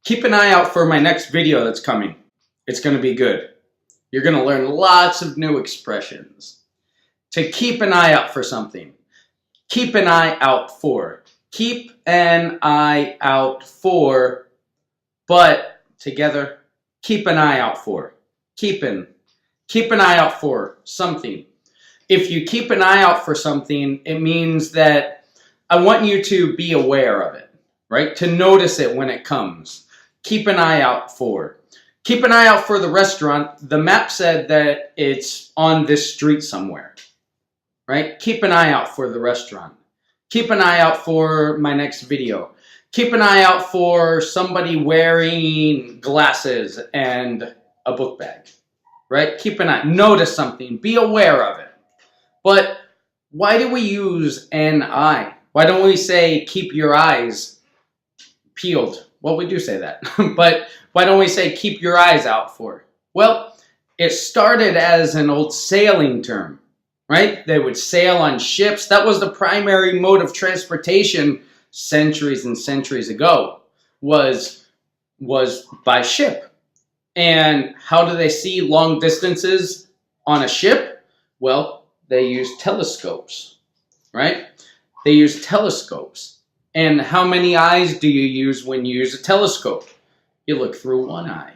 Keep an eye out for my next video that's coming. It's going to be good. You're going to learn lots of new expressions. To keep an eye out for something. Keep an eye out for. Keep an eye out for, but together, keep an eye out for. Keep an eye out for something. If you keep an eye out for something, it means that I want you to be aware of it, right? To notice it when it comes. Keep an eye out for. Keep an eye out for the restaurant. The map said that it's on this street somewhere, right? Keep an eye out for the restaurant. Keep an eye out for my next video. Keep an eye out for somebody wearing glasses and a book bag, right? Keep an eye. Notice something. Be aware of it. But why do we use an eye? Why don't we say keep your eyes peeled? Well, we do say that. But why don't we say keep your eyes out for? Well, it started as an old sailing term, right? They would sail on ships. That was the primary mode of transportation centuries and centuries ago, was by ship. And how do they see long distances on a ship? Well, they use telescopes, right? They use telescopes. And how many eyes do you use when you use a telescope? You look through one eye.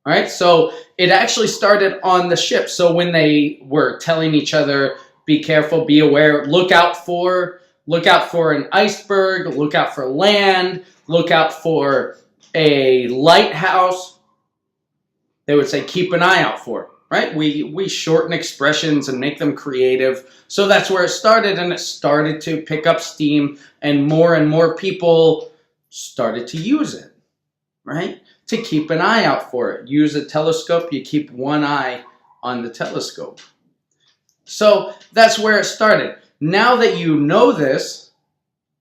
All right, so it actually started on the ship. So when they were telling each other, be careful, be aware, look out for an iceberg, look out for land, look out for a lighthouse, they would say keep an eye out for, right? We shorten expressions and make them creative. So that's where it started, and it started to pick up steam, and more people started to use it, right? To keep an eye out for it. Use a telescope, you keep one eye on the telescope. So that's where it started. Now that you know this,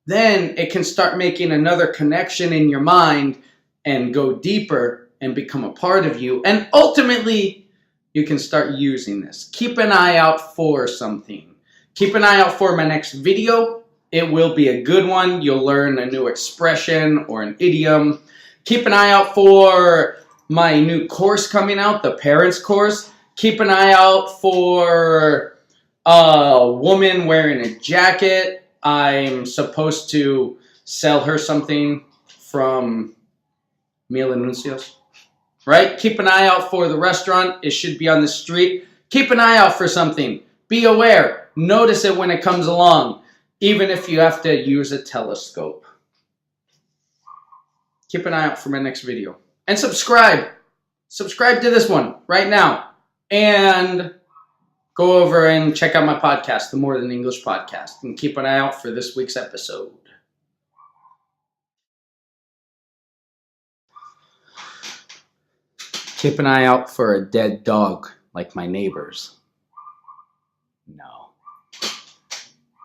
then it can start making another connection in your mind and go deeper and become a part of you. And ultimately, you can start using this. Keep an eye out for something. Keep an eye out for my next video. It will be a good one. You'll learn a new expression or an idiom. Keep an eye out for my new course coming out, the Parents course. Keep an eye out for a woman wearing a jacket. I'm supposed to sell her something from Mil Anuncios, right? Keep an eye out for the restaurant. It should be on the street. Keep an eye out for something. Be aware. Notice it when it comes along, even if you have to use a telescope. Keep an eye out for my next video. And subscribe. Subscribe to this one right now. And go over and check out my podcast, the More Than English podcast. And keep an eye out for this week's episode. Keep an eye out for a dead dog like my neighbors. No.